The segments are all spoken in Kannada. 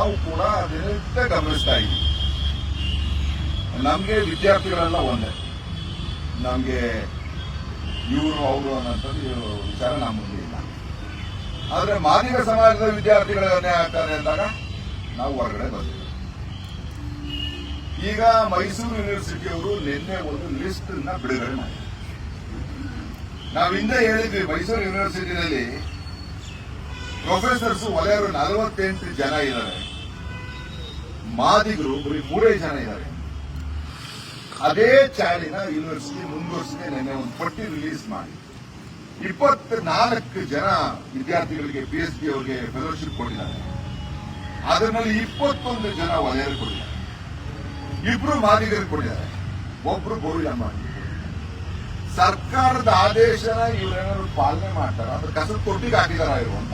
ನಾವು ಕೂಡ ದಿನನಿತ್ಯ ಗಮನಿಸ್ತಾ ಇದ್ದೀವಿ. ನಮಗೆ ವಿದ್ಯಾರ್ಥಿಗಳೆಲ್ಲ ಒಂದೇ, ನಮಗೆ ಇವರು ಅವರು ಅನ್ನೋಂಥದ್ದು ವಿಚಾರ ನಮ್ಮ ಮುಂದೆ ಇಲ್ಲ. ಆದರೆ ಮಾದಿಗ ಸಮಾಜದ ವಿದ್ಯಾರ್ಥಿಗಳ ಅನ್ಯಾಯ ಆಗ್ತಾರೆ ಅಂದಾಗ ನಾವು ಹೊರಗಡೆ ಬರ್ತೀವಿ. ಈಗ ಮೈಸೂರು ಯೂನಿವರ್ಸಿಟಿಯವರು ನಿನ್ನೆ ಒಂದು ಲಿಸ್ಟ್ ಬಿಡುಗಡೆ ಮಾಡಿದ್ರು. ನಾವು ಹಿಂದೆ ಹೇಳಿದ್ವಿ, ಮೈಸೂರು ಯೂನಿವರ್ಸಿಟಿನಲ್ಲಿ ಪ್ರೊಫೆಸರ್ಸ್ ಒಲೆಯವರು 48 ಜನ ಇದ್ದಾರೆ, ಮಾದಿಗರು ಬರೀ 3 ಜನ ಇದ್ದಾರೆ. ಅದೇ ಚಾಳಿನ ಯೂನಿವರ್ಸಿಟಿ ಮುಂದುವರಿಸಿದೆ. ನಿನ್ನೆ ಒಂದು ಪಟ್ಟಿ ರಿಲೀಸ್ ಮಾಡಿ 24 ಜನ ವಿದ್ಯಾರ್ಥಿಗಳಿಗೆ PhD ಅವರಿಗೆ ಫೆಲೋಶಿಪ್ ಕೊಟ್ಟಿದ್ದಾರೆ. ಅದರಲ್ಲಿ 21 ಜನ ಒಲೆಯರು ಕೊಟ್ಟಿದ್ದಾರೆ, 2 ಮಾದಿಗರು ಕೊಟ್ಟಿದ್ದಾರೆ, 1 ಬೋವಿಲಮ್ಮ. ಸರ್ಕಾರದ ಆದೇಶನ ಇವರೇನಾದ್ರು ಪಾಲನೆ ಮಾಡ್ತಾರ, ಅದ್ರ ಕಸದ ತೊಟ್ಟಿಗೆ ಹಾಕಿದಾರ ಇವರು ಅಂತ.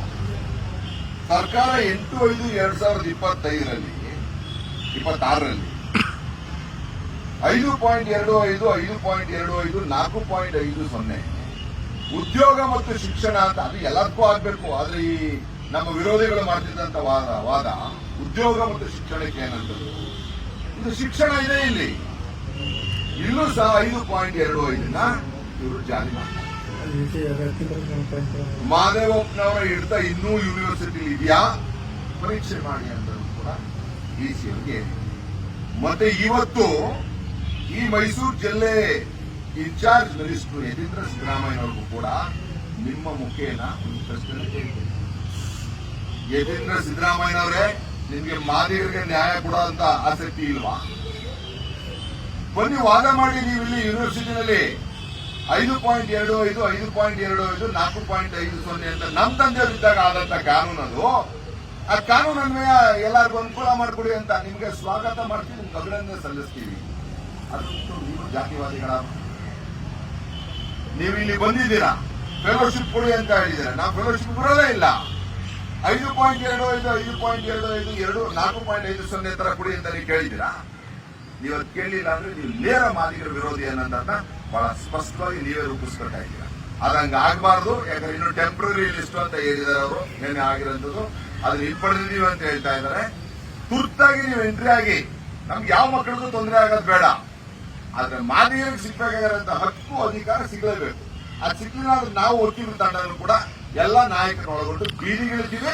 ಸರ್ಕಾರ 8/5/2025 26ರಲ್ಲಿ 5.25 5.25 4.50 ಉದ್ಯೋಗ ಮತ್ತು ಶಿಕ್ಷಣ ಅಂತ ಅದು ಎಲ್ಲದಕ್ಕೂ ಆಗ್ಬೇಕು. ಆದ್ರೆ ಈ ನಮ್ಮ ವಿರೋಧಿಗಳು ಮಾಡ್ತಿದ್ದಂತ ವಾದ ಉದ್ಯೋಗ ಮತ್ತು ಶಿಕ್ಷಣಕ್ಕೆ ಏನಂತದ್ದು, ಇದು ಶಿಕ್ಷಣ ಇದೆ ಇಲ್ಲಿ, ಇಲ್ಲೂ ಸಹ 5.25 ಇವರು ಜಾರಿ ಮಾಡ್ತಾರೆ. ಮಾದೇವಪ್ಪನವರ ಹಿಡಿತ ಇನ್ನೂ ಯೂನಿವರ್ಸಿಟಿ ಇದೆಯಾ, ಪರೀಕ್ಷೆ ಮಾಡಿ ಅಂತ ಕೂಡ ಡಿಸಿಯವರಿಗೆ. ಮತ್ತೆ ಇವತ್ತು ಈ ಮೈಸೂರು ಜಿಲ್ಲೆ ಇನ್ಚಾರ್ಜ್ ಮಿನಿಸ್ಟರ್ ಯತೀಂದ್ರ ಸಿದ್ದರಾಮಯ್ಯನವ್ರಿಗೂ ಕೂಡ ನಿಮ್ಮ ಮುಖೇನ ಒಂದು ಪ್ರಶ್ನೆ ಕೇಳಿದೆ. ಯತೀಂದ್ರ ಸಿದ್ದರಾಮಯ್ಯನವರೇ, ನಿಮ್ಗೆ ಮಾದಿಗರಿಗೆ ನ್ಯಾಯ ಕೊಡುವಂತ ಆಸಕ್ತಿ ಇಲ್ವಾ? ಬನ್ನಿ ವಾದ ಮಾಡಿ. ನೀವು ಇಲ್ಲಿ ಯೂನಿವರ್ಸಿಟಿನಲ್ಲಿ 5.25 5.25 4.50 ಅಂತ ನಮ್ಮ ತಂದೆಯವರಿದ್ದಾಗ ಆದಂತ ಕಾನೂನು ಅದು. ಆ ಕಾನೂನು ಅನ್ವಯ ಎಲ್ಲರಿಗೂ ಅನುಕೂಲ ಮಾಡಿಕೊಡಿ ಅಂತ ನಿಮ್ಗೆ ಸ್ವಾಗತ ಮಾಡ್ತೀವಿ, ನಿಮ್ಗೆ ಅಭಿನಂದನೆ ಸಲ್ಲಿಸ್ತೀವಿ. ಅದಂತೂ ನೀವು ಜಾತಿವಾದಿಗಳ, ನೀವು ಇಲ್ಲಿ ಬಂದಿದ್ದೀರಾ, ಫೆಲೋಶಿಪ್ ಕೊಡಿ ಅಂತ ಹೇಳಿದ್ದೀರಾ. ನಾವು ಫೆಲೋಶಿಪ್ ಬರೋದೇ ಇಲ್ಲ. 5.25 5.25 4.50 ತರ ಕೊಡಿ ಅಂತ ನೀವು ಕೇಳಿದ್ದೀರಾ? ನೀವು ಅದು ಕೇಳಲಿಲ್ಲ ಅಂದ್ರೆ ನೀವು ನೇರ ಮಾದಿಗರ ವಿರೋಧಿ ಅನ್ನೋದನ್ನ ಬಹಳ ಸ್ಪಷ್ಟವಾಗಿ ನೀವೇ ರೂಪಿಸ್ಬೇಕಾಗಿದ್ದೀರಾ. ಅದಂಗ ಆಗಬಾರ್ದು. ಯಾಕಂದ್ರೆ ಇನ್ನು ಟೆಂಪ್ರರಿ ಲಿಸ್ಟ್ ಅಂತ ಹೇಳಿದ್ದಾರೆ ಅವರು, ಏನೇ ಆಗಿರೋಂಥದ್ದು ಅದನ್ನ ಹಿಂಪಡೆದಿದ್ದೀವಿ ಅಂತ ಹೇಳ್ತಾ ಇದ್ದಾರೆ. ತುರ್ತಾಗಿ ನೀವು ಎಂಟ್ರಿ ಆಗಿ, ನಮ್ಗೆ ಯಾವ ಮಕ್ಕಳಿಗೂ ತೊಂದರೆ ಆಗೋದು ಬೇಡ. ಆದ್ರೆ ಮಾದಿಗರಿಗೆ ಸಿಗ್ಬೇಕಾಗಿರೋಂಥ ಹಕ್ಕು ಅಧಿಕಾರ ಸಿಗಲೇಬೇಕು. ಅದು ಸಿಕ್ಕಿಲ್ಲ ಅಂದ್ರೆ ನಾವು ವಕೀಲರ ತಂಡಗಳು ಕೂಡ ಎಲ್ಲಾ ನಾಯಕರನ್ನ ಒಳಗೊಂಡು ಬೀದಿಗಿಳಿತೀವಿ,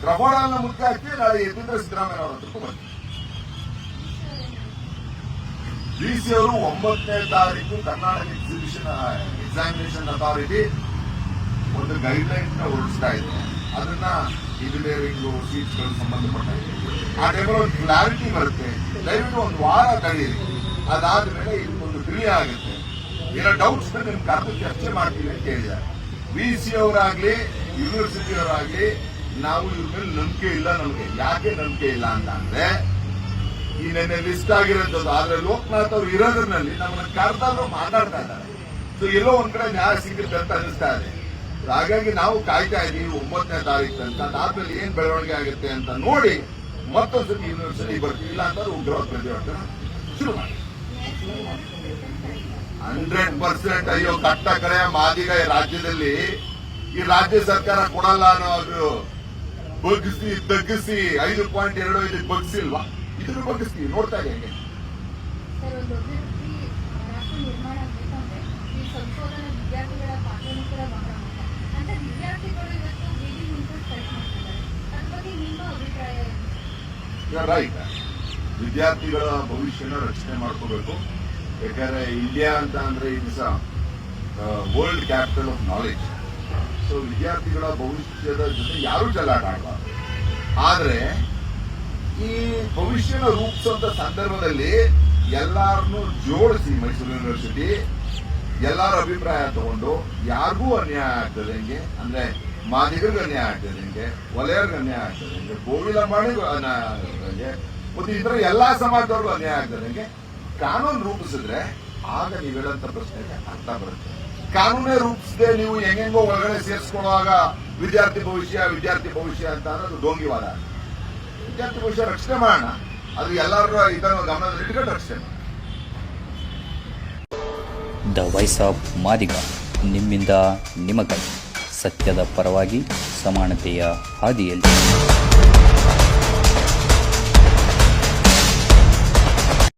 ಪ್ರಬೋಧನ ಮುಖ್ಯ ಹಾಕ್ತೀವಿ. ನಾಳೆ ಯತೀಂದ್ರ ಸಿದ್ದರಾಮಯ್ಯ ಅವರ ಹತ್ರಕ್ಕೂ ಬರ್ತೀವಿ. DC ಅವರು 9ನೇ ತಾರೀಕು ಕರ್ನಾಟಕ ಎಕ್ಸಾಮಿನೇಷನ್ ಅಥಾರಿಟಿ ಒಂದು ಗೈಡ್ಲೈನ್ ಹೊರಡಿಸ್ತಾ ಇದೆ. ಅದನ್ನ ಇಂಜಿನಿಯರಿಂಗ್ ಸೀಟ್ಗಳು ಸಂಬಂಧಪಟ್ಟ ಆ ಟೈಮಲ್ಲಿ ಒಂದು ಕ್ಲಾರಿಟಿ ಬರುತ್ತೆ. ದಯವಿಟ್ಟು ಒಂದು ವಾರ ತಡೀರಿ, ಅದಾದ್ಮೇಲೆ ಇದಕ್ಕೊಂದು ಕ್ರಿಯೆ ಆಗುತ್ತೆ. ಏನೋ ಡೌಟ್ಸ್ ನಿಮ್ ಕರೆದು ಚರ್ಚೆ ಮಾಡ್ತೀವಿ ಅಂತ ಹೇಳಿದ್ದಾರೆ. VC ಅವರಾಗ್ಲಿ ಯೂನಿವರ್ಸಿಟಿ ಅವರಾಗ್ಲಿ ನಾವು ಇವ್ರ ಮೇಲೆ ನಂಬಿಕೆ ಇಲ್ಲ. ನಮ್ಗೆ ಯಾಕೆ ನಂಬಿಕೆ ಇಲ್ಲ ಅಂತ ಅಂದ್ರೆ, ಈ ನೆನ್ನೆ ಲಿಸ್ಟ್ ಆಗಿರೋದು. ಆದ್ರೆ ಲೋಕನಾಥ್ ಅವರು ಇರೋದ್ರಲ್ಲಿ ನಮ್ಮನ್ನ ಕರೆದಾದ್ರು ಮಾತಾಡ್ತಾ ಇದ್ದಾರೆ. ಸೊ ಎಲ್ಲೋ ಒಂದ್ ಕಡೆ ನ್ಯಾಯ ಸಿಗುತ್ತೆ ಅಂತ ಅನಿಸ್ತಾ ಇದೆ. ಹಾಗಾಗಿ ನಾವು ಕಾಯ್ತಾ ಇದೀವಿ 9ನೇ ತಾರೀಕು ತನಕ. ಅದಾದ್ಮೇಲೆ ಏನ್ ಬೆಳವಣಿಗೆ ಆಗುತ್ತೆ ಅಂತ ನೋಡಿ ಮತ್ತೊಂದ್ಸತಿ ಯೂನಿವರ್ಸಿಟಿ ಬರ್ತೀವಿ. ಇಲ್ಲ ಅಂತಂದ್ರೆ ಉಗ್ರವಾದ ಪ್ರತಿಭಟನೆ ಶುರು ಮಾಡಿ. 100% ಅಯ್ಯೋ ಕಟ್ಟ ಕಡೆಯ ಮಾದಿಗ ರಾಜ್ಯದಲ್ಲಿ ಈ ರಾಜ್ಯ ಸರ್ಕಾರ ಕೊಡಲ್ಲ ಅನ್ನೋದು ಬಗ್ಗಿಸಿ ತಗ್ಗಿಸಿ 5.25 ಬಗ್ಸಿಲ್ವಾ? ಇದನ್ನು ಬಗ್ಗಿಸ್ತೀವಿ. ನೋಡ್ತಾ ಇದೆ ಹೆಂಗೆ. ರೈಟ್, ವಿದ್ಯಾರ್ಥಿಗಳ ಭವಿಷ್ಯನ ರಕ್ಷಣೆ ಮಾಡ್ಕೋಬೇಕು. ಯಾಕಂದ್ರೆ ಇಂಡಿಯಾ ಅಂತ ಅಂದ್ರೆ it's world capital of knowledge. So ವಿದ್ಯಾರ್ಥಿಗಳ ಭವಿಷ್ಯದ ಜೊತೆ ಯಾರೂ ಚೆಲ್ಲಾಟ ಆಡಬಾರ್ದು. ಆದ್ರೆ ಈ ಭವಿಷ್ಯನ ರೂಪಿಸುವಂತ ಸಂದರ್ಭದಲ್ಲಿ ಎಲ್ಲಾರನ್ನೂ ಜೋಡಿಸಿ ಮೈಸೂರು ಯೂನಿವರ್ಸಿಟಿ ಎಲ್ಲಾರ ಅಭಿಪ್ರಾಯ ತಗೊಂಡು ಯಾರಿಗೂ ಅನ್ಯಾಯ ಆಗ್ತದೆ ಹೆಂಗೆ ಅಂದ್ರೆ, ಮಾದಿಗರಿಗೆ ಅನ್ಯಾಯ ಆಗ್ತದೆ ಹೆಂಗೆ, ಒಲೆಯರ್ಗೆ ಅನ್ಯಾಯ ಆಗ್ತದೆ ಹೆಂಗೆ, ಗೋವಿಲಮ್ಮನಿಗೂ ಅನ್ಯಾಯ ಆಗ್ತದೆ ಹೆಂಗೆ, ಮತ್ತೆ ಇತರ ಎಲ್ಲಾ ಸಮಾಜದವ್ರಿಗೂ ಅನ್ಯಾಯ ಆಗ್ತದೆ ಹೆಂಗೆ ಕಾನೂನು ರೂಪಿಸಿದ್ರೆ ಆಗ ನೀವು ಹೇಳಂತ ಪ್ರಶ್ನೆಗೆ ಅರ್ಥ ಬರುತ್ತೆ. ಕಾನೂನೇ ರೂಪಿಸದೆ ನೀವು ಹೆಂಗೆಂಗೋ ಒಳಗಡೆ ಸೇರಿಸ್ಕೊಳ್ಳುವಾಗ ವಿದ್ಯಾರ್ಥಿ ಭವಿಷ್ಯ ಅಂತ ಅನ್ನೋದು ಡೋಂಗಿವಾದ. ವಿದ್ಯಾರ್ಥಿ ಭವಿಷ್ಯ ರಕ್ಷಣೆ ಮಾಡೋಣ, ಅದು ಎಲ್ಲರೂ ಇದನ್ನು ಗಮನದಲ್ಲಿಟ್ಟುಕೊಂಡು ರಕ್ಷಣೆ ಮಾಡೋಣ. ದ ವಾಯ್ಸ್ ಆಫ್ ಮಾದಿಗ, ನಿಮ್ಮಿಂದ ನಿಮಗಾಗಿ, ಸತ್ಯದ ಪರವಾಗಿ, ಸಮಾನತೆಯ ಹಾದಿಯಲ್ಲಿ.